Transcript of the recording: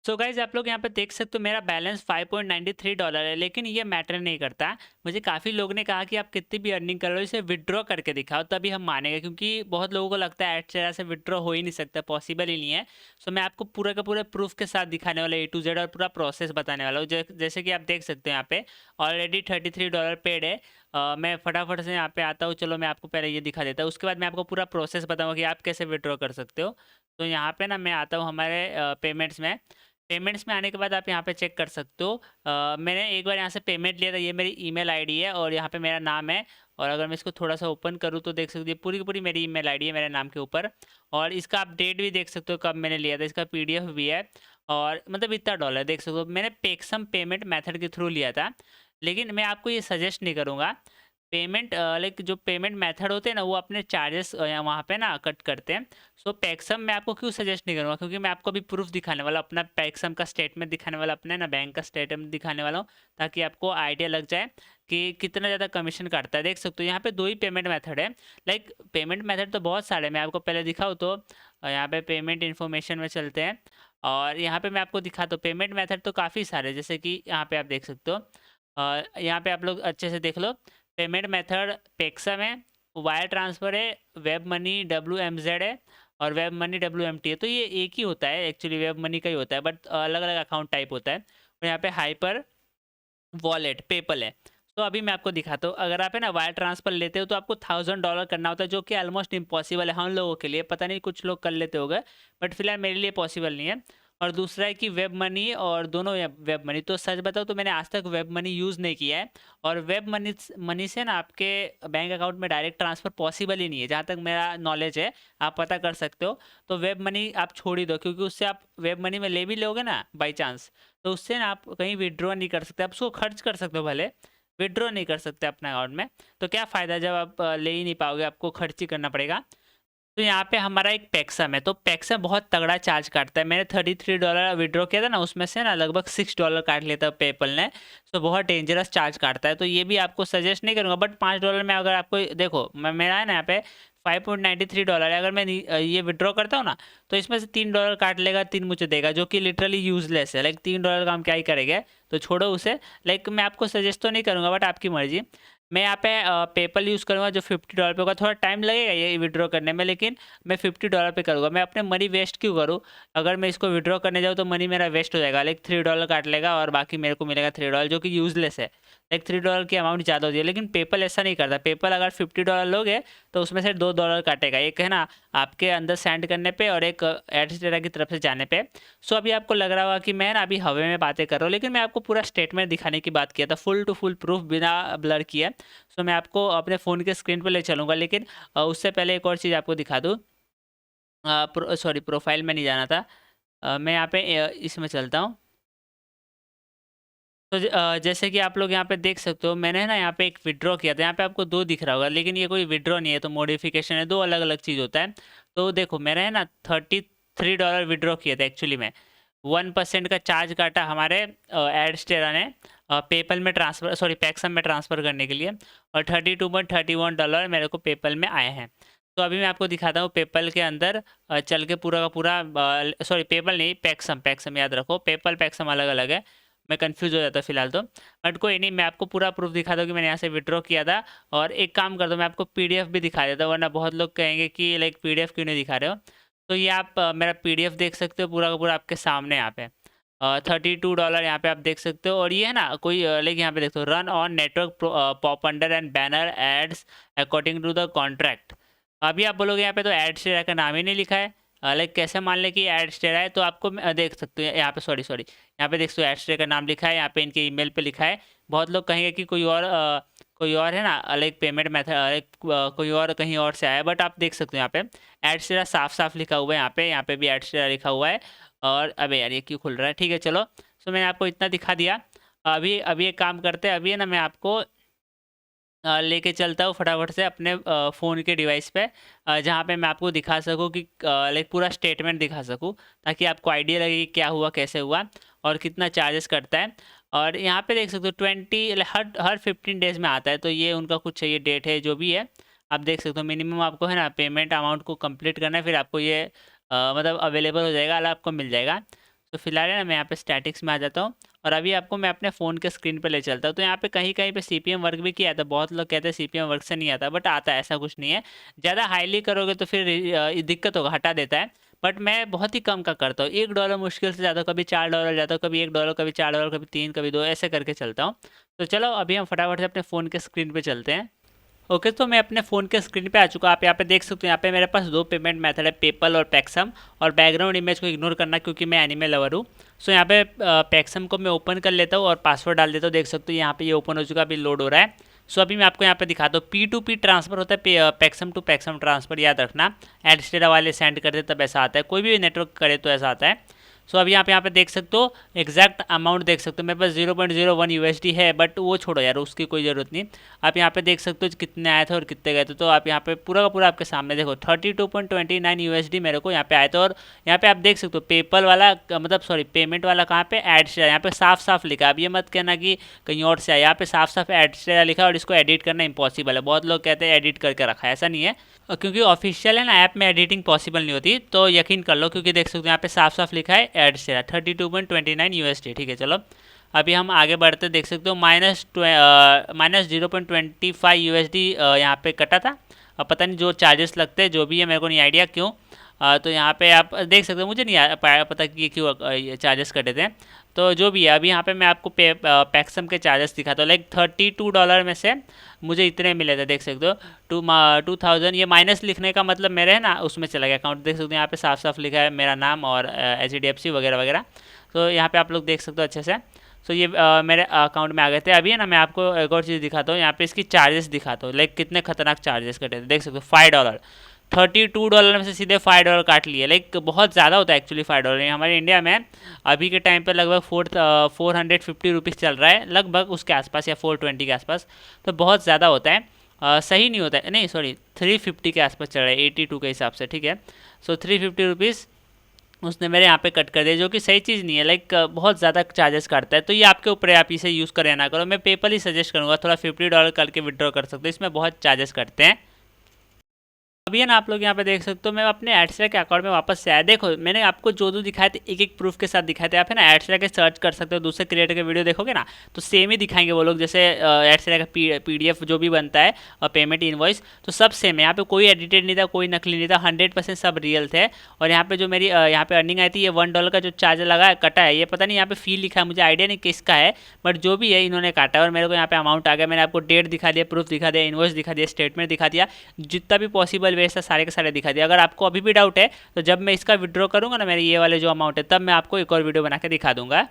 So guys आप लोग यहाँ पे देख सकते हो मेरा बैलेंस $5.93 है, लेकिन ये मैटर नहीं करता। मुझे काफ़ी लोग ने कहा कि आप कितनी भी अर्निंग कर लो इसे विड्रॉ करके दिखाओ तभी हम मानेंगे, क्योंकि बहुत लोगों को लगता है एडस्टेरा से विड्रॉ हो ही नहीं सकता, पॉसिबल ही नहीं है। सो मैं आपको पूरा का पूरा प्रूफ के साथ दिखाने वाला A to Z और पूरा प्रोसेस बताने वाला हूँ। जैसे कि आप देख सकते हो यहाँ पे ऑलरेडी $33 पेड है। मैं फटाफट से यहाँ पे आता हूँ। चलो मैं आपको पहले ये दिखा देता हूँ, उसके बाद मैं आपको पूरा प्रोसेस बताऊँगा कि आप कैसे विड्रॉ कर सकते हो। तो यहाँ पे ना मैं आता हूँ हमारे पेमेंट्स में। पेमेंट्स में आने के बाद आप यहाँ पे चेक कर सकते हो। मैंने एक बार यहाँ से पेमेंट लिया था, ये मेरी ईमेल आईडी है और यहाँ पे मेरा नाम है। और अगर मैं इसको थोड़ा सा ओपन करूँ तो देख सकते हो पूरी की पूरी मेरी ईमेल आईडी है मेरे नाम के ऊपर। और इसका आप डेट भी देख सकते हो कब मैंने लिया था, इसका पीडीएफ भी है। और मतलब इतना डॉलर देख सकते हो, मैंने पेक्सम पेमेंट मेथड के थ्रू लिया था। लेकिन मैं आपको ये सजेस्ट नहीं करूँगा। पेमेंट लाइक जो पेमेंट मेथड होते हैं ना वो अपने चार्जेस वहाँ पे ना कट करते हैं। सो पैक्सम मैं आपको क्यों सजेस्ट नहीं करूँगा, क्योंकि मैं आपको अभी प्रूफ दिखाने वाला अपना पैक्सम का स्टेटमेंट दिखाने वाला, अपने ना बैंक का स्टेटमेंट दिखाने वाला हूँ, ताकि आपको आइडिया लग जाए कि कितना ज़्यादा कमीशन काटता है। देख सकते हो यहाँ पे दो ही पेमेंट मेथड है। लाइक पेमेंट मेथड तो बहुत सारे, मैं आपको पहले दिखाऊँ तो यहाँ पे पेमेंट इन्फॉर्मेशन में चलते हैं और यहाँ पे मैं आपको दिखाता हूँ। पेमेंट मेथड तो काफ़ी सारे, जैसे कि यहाँ पे आप देख सकते हो। यहाँ पे आप लोग अच्छे से देख लो। पेमेंट मेथड पेक्सम है, वायर ट्रांसफ़र है, वेब मनी WMZ है और वेब मनी WMT है। तो ये एक ही होता है, एक्चुअली वेब मनी का ही होता है, बट अलग अलग अकाउंट टाइप होता है। और यहाँ पे हाइपर वॉलेट पेपल है। तो अभी मैं आपको दिखाता हूँ। अगर आप है ना वायर ट्रांसफ़र लेते हो तो आपको $1000 करना होता है, जो कि ऑलमोस्ट इम्पॉसिबल है हम लोगों के लिए। पता नहीं कुछ लोग कर लेते होंगे, बट फिलहाल मेरे लिए पॉसिबल नहीं है। और दूसरा है कि वेब मनी, और दोनों वेब मनी। तो सच बताओ तो मैंने आज तक वेब मनी यूज़ नहीं किया है। और वेब मनी मनी से ना आपके बैंक अकाउंट में डायरेक्ट ट्रांसफ़र पॉसिबल ही नहीं है, जहाँ तक मेरा नॉलेज है। आप पता कर सकते हो। तो वेब मनी आप छोड़ ही दो, क्योंकि उससे आप वेब मनी में ले भी लोगे ना बाई चांस, तो उससे ना आप कहीं विड्रॉ नहीं कर सकते। आप उसको खर्च कर सकते हो भले, विड्रॉ नहीं कर सकते अपने अकाउंट में। तो क्या फ़ायदा जब आप ले ही नहीं पाओगे, आपको खर्च ही करना पड़ेगा। तो यहाँ पे हमारा एक पैक्सम है, तो पैक्सम बहुत तगड़ा चार्ज काटता है। मैंने $33 विड्रॉ किया था ना, उसमें से ना लगभग $6 काट लेता है पेपल ने। तो बहुत डेंजरस चार्ज काटता है। तो ये भी आपको सजेस्ट नहीं करूँगा, बट $5 में अगर आपको देखो मेरा है ना यहाँ पे $5.93 है। अगर मैं ये विड्रॉ करता हूँ ना, तो इसमें से $3 काट लेगा, 3 मुझे देगा, जो कि लिटरली यूजलेस है। लाइक $3 का हम क्या ही करेंगे, तो छोड़ो उसे। लाइक मैं आपको सजेस्ट तो नहीं करूँगा, बट आपकी मर्जी। मैं यहाँ पे पेपल यूज़ करूँगा, जो $50 पे होगा। थोड़ा टाइम लगेगा ये विड्रॉ करने में, लेकिन मैं $50 पे करूँगा। मैं अपने मनी वेस्ट क्यों करूँ? अगर मैं इसको विड्रॉ करने जाऊँ तो मनी मेरा वेस्ट हो जाएगा। लाइक $3 काट लेगा और बाकी मेरे को मिलेगा $3, जो कि यूज़लेस है। लाइक $3 की अमाउंट ज़्यादा होती है, लेकिन पेपल ऐसा नहीं करता। पेपल अगर $50 लोगे तो उसमें से $2 काटेगा। एक है ना आपके अंदर सेंड करने पे, और एक एडस्टेरा की तरफ से जाने पे। सो अभी आपको लग रहा होगा कि मैं ना अभी हवा में बातें कर रहा हूँ, लेकिन मैं आपको पूरा स्टेटमेंट दिखाने की बात किया था, फुल टू फुल प्रूफ बिना ब्लर किए। सो मैं आपको अपने फ़ोन के स्क्रीन पे ले चलूँगा, लेकिन उससे पहले एक और चीज़ आपको दिखा दूँ। सॉरी, प्रोफाइल में नहीं जाना था। मैं यहाँ पे इसमें चलता हूँ। तो जैसे कि आप लोग यहाँ पे देख सकते हो, मैंने ना यहाँ पे एक विड्रॉ किया था। यहाँ पे आपको 2 दिख रहा होगा, लेकिन ये कोई विड्रॉ नहीं है, तो मॉडिफिकेशन है। 2 अलग-अलग चीज़ होता है। तो देखो मैंने है ना $33 विड्रॉ किया था एक्चुअली में। 1% का चार्ज काटा हमारे एडस्टेरा ने पेपल में ट्रांसफ़र, सॉरी पैक्सम में ट्रांसफ़र करने के लिए। और $32.31 मेरे को पेपल में आए हैं। तो अभी मैं आपको दिखाता हूँ पेपल के अंदर चल के पूरा का पूरा। सॉरी पेपल नहीं, पैक्सम, पैक्सम याद रखो, पेपल पैक्सम अलग-अलग है। मैं कंफ्यूज हो जाता फिलहाल तो, बट कोई नहीं, मैं आपको पूरा प्रूफ दिखा दूँ कि मैंने यहाँ से विड्रॉ किया था। और एक काम कर दो, मैं आपको पीडीएफ भी दिखा देता हूँ, वरना बहुत लोग कहेंगे कि लाइक पीडीएफ क्यों नहीं दिखा रहे हो। तो ये आप मेरा पीडीएफ देख सकते हो, पूरा का पूरा आपके सामने यहाँ पे। $32 यहाँ पे आप देख सकते हो। और ये है ना कोई लाइक यहाँ पे देखो, run on network pop under and banner ads according to the contract. अभी आप बोलोगे यहाँ पे तो एडस्टेरा का नाम ही नहीं लिखा है। लाइक कैसे मान लें कि एडस्टेरा है, तो आपको देख सकते हो यहाँ पे, सॉरी सॉरी, यहाँ पे देख सकते हो एडस्टेरा का नाम लिखा है, यहाँ पे इनके ईमेल पे लिखा है। बहुत लोग कहेंगे कि कोई और है ना लाइक पेमेंट मेथड, लाइक कोई और कहीं और से आया, बट आप देख सकते हो यहाँ पे एडस्टेरा साफ साफ लिखा हुआ है। यहाँ पे भी एडस्टेरा लिखा हुआ है। और अबे यार ये क्यों खुल रहा है, ठीक है चलो। सो मैंने आपको इतना दिखा दिया। अभी अभी एक काम करते हैं, अभी है ना मैं आपको लेके चलता हूँ फटाफट से अपने फ़ोन के डिवाइस पे, जहाँ पे मैं आपको दिखा सकूँ कि लाइक पूरा स्टेटमेंट दिखा सकूँ, ताकि आपको आइडिया लगे कि क्या हुआ, कैसे हुआ और कितना चार्जेस करता है। और यहाँ पे देख सकते हो 20 हर 15 डेज़ में आता है। तो ये उनका कुछ ये डेट है, जो भी है आप देख सकते हो। मिनिमम आपको है ना पेमेंट अमाउंट को कंप्लीट करना है, फिर आपको ये मतलब अवेलेबल हो जाएगा, आपको मिल जाएगा। तो फिलहाल है ना मैं यहाँ पे स्टैटिक्स में आ जाता हूँ और अभी आपको मैं अपने फ़ोन के स्क्रीन पे ले चलता हूँ। तो यहाँ पे कहीं कहीं पे सीपीएम वर्क भी किया था, बहुत लोग कहते हैं सीपीएम वर्क से नहीं आता, बट आता है, ऐसा कुछ नहीं है। ज़्यादा हाईली करोगे तो फिर दिक्कत होगा, हटा देता है। बट मैं बहुत ही कम का करता हूँ, $1 मुश्किल से ज़्यादा, कभी $4 जाता हूँ, कभी $1, कभी $4, कभी 3, कभी 2, ऐसे करके चलता हूँ। तो चलो अभी हम फटाफट से अपने फ़ोन के स्क्रीन पे चलते हैं। ओके, तो मैं अपने फ़ोन के स्क्रीन पे आ चुका। आप यहाँ पे देख सकते हो, यहाँ पे मेरे पास 2 पेमेंट मेथड है, पेपल और पैक्सम। और बैकग्राउंड इमेज को इग्नोर करना क्योंकि मैं एनिमे लवर हूँ। सो यहाँ पे पैक्सम को मैं ओपन कर लेता हूँ और पासवर्ड डाल देता हूँ। देख सकते हो यहाँ पे ये ओपन हो चुका, अभी लोड हो रहा है। सो अभी मैं आपको यहाँ पे दिखाता हूँ, P2P ट्रांसफर होता है, पैक्सम टू पैक्सम ट्रांसफर, याद रखना। एडस्टेरा वाले सेंड करते तब ऐसा आता है, कोई भी नेटवर्क करे तो ऐसा आता है। सो अभी यहाँ पे देख सकते हो, एग्जैक्ट अमाउंट देख सकते हो, मेरे पास 0.01 USD है, बट वो छोड़ो यार, उसकी कोई ज़रूरत नहीं। आप यहाँ पे देख सकते हो कितने आए थे और कितने गए थे। तो आप यहाँ पे पूरा का पूरा आपके सामने देखो, 32.29 USD मेरे को यहाँ पे आए थे। और यहाँ पे आप देख सकते हो पेपल वाला, मतलब सॉरी पेमेंट वाला कहाँ पे, ऐड शेयर, यहाँ पे साफ साफ लिखा है। अब ये मत कहना कि कहीं और से आया, यहाँ पे साफ साफ ऐड शेयर लिखा है और इसको एडिट करना इंपॉसिबल है। बहुत लोग कहते हैं एडिट करके रखा है, ऐसा नहीं है, क्योंकि ऑफिशियल है ना, ऐप में एडिटिंग पॉसिबल नहीं होती। तो यकीन कर लो, क्योंकि देख सकते हो यहाँ पे साफ साफ लिखा है ऐड शेयर 32.29 USD। ठीक है, चलो अभी हम आगे बढ़ते, देख सकते हो माइनस 0.25 USD यहाँ पे कटा था। अब पता नहीं जो चार्जेस लगते हैं, जो भी है, मेरे को नहीं आइडिया क्यों। तो यहाँ पे आप देख सकते हो, मुझे नहीं पता कि क्यों ये चार्जेस कटे थे। तो जो भी है, अभी यहाँ पे मैं आपको पैक्सम के चार्जेस दिखाता हूँ। लाइक $32 में से मुझे इतने मिले थे, देख सकते हो 2000। ये माइनस लिखने का मतलब मेरे है ना उसमें चला गया अकाउंट, देख सकते हो यहाँ पे साफ साफ लिखा है मेरा नाम और HDFC वगैरह वगैरह। तो यहाँ पे आप लोग देख सकते हो अच्छे से। तो ये मेरे अकाउंट में आ गए थे। अभी है ना मैं आपको एक और चीज़ दिखाता हूँ, यहाँ पे इसकी चार्जेस दिखाता हूँ, लाइक कितने खतरनाक चार्जेस कटे थे, देख सकते हो $5, $32 में से सीधे $5 काट लिए। लाइक बहुत ज़्यादा होता है एक्चुअली $5। हमारे इंडिया में अभी के टाइम पे लगभग 450 रुपीज़ चल रहा है, लगभग उसके आसपास, या 420 के आसपास। तो बहुत ज़्यादा होता है, सही नहीं होता है, नहीं सॉरी 350 के आसपास चल रहा है, 82 के हिसाब से। ठीक है, सो 350 रुपीज़ उसने मेरे यहाँ पे कट कर दिया, जो कि सही चीज़ नहीं है। लाइक बहुत ज़्यादा चार्जेस काटता है। तो ये आपके ऊपर है, आप इसे यूज़ करें ना करो। मैं पेपल ही सजेस्ट करूँगा, थोड़ा $50 करके विड्रॉ कर सकते हो, इसमें बहुत चार्जेस कटते हैं। अभी है ना आप लोग यहाँ पे देख सकते हो, मैं अपने एडस्ट्रा के अकाउंट में वापस से आया। देखो मैंने आपको जो जो दिखाए थे एक एक प्रूफ के साथ दिखाए थे। आप है ना एडस्ट्रा के सर्च कर सकते हो, दूसरे क्रिएटर के वीडियो देखोगे ना तो सेम ही दिखाएंगे वो लोग। जैसे एडस्ट्रा का PDF जो भी बनता है और पेमेंट इनवॉइस, तो सब सेम है। यहाँ पे कोई एडिटेड नहीं था, कोई नकली नहीं था, 100% सब रियल थे। और यहाँ पे जो मेरी यहाँ पे अर्निंग आई थी, ये $1 का जो चार्ज लगा है, कटा है। ये पता नहीं यहाँ पे फी लिखा है, मुझे आइडिया नहीं किसका है, बट जो भी है इन्होंने काटा है और मेरे को यहाँ पे अमाउंट आ गया। मैंने आपको डेट दिखा दिया, प्रूफ दिखा दिया, इनवॉइस दिखा दिया, स्टेटमेंट दिखा दिया, जितना भी पॉसिबल वेस्ट है सारे के सारे दिखा दिया। अगर आपको अभी भी डाउट है तो जब मैं इसका विड्रॉ करूंगा ना, मेरे ये वाले जो अमाउंट है, तब मैं आपको एक और वीडियो बना के दिखा दूंगा।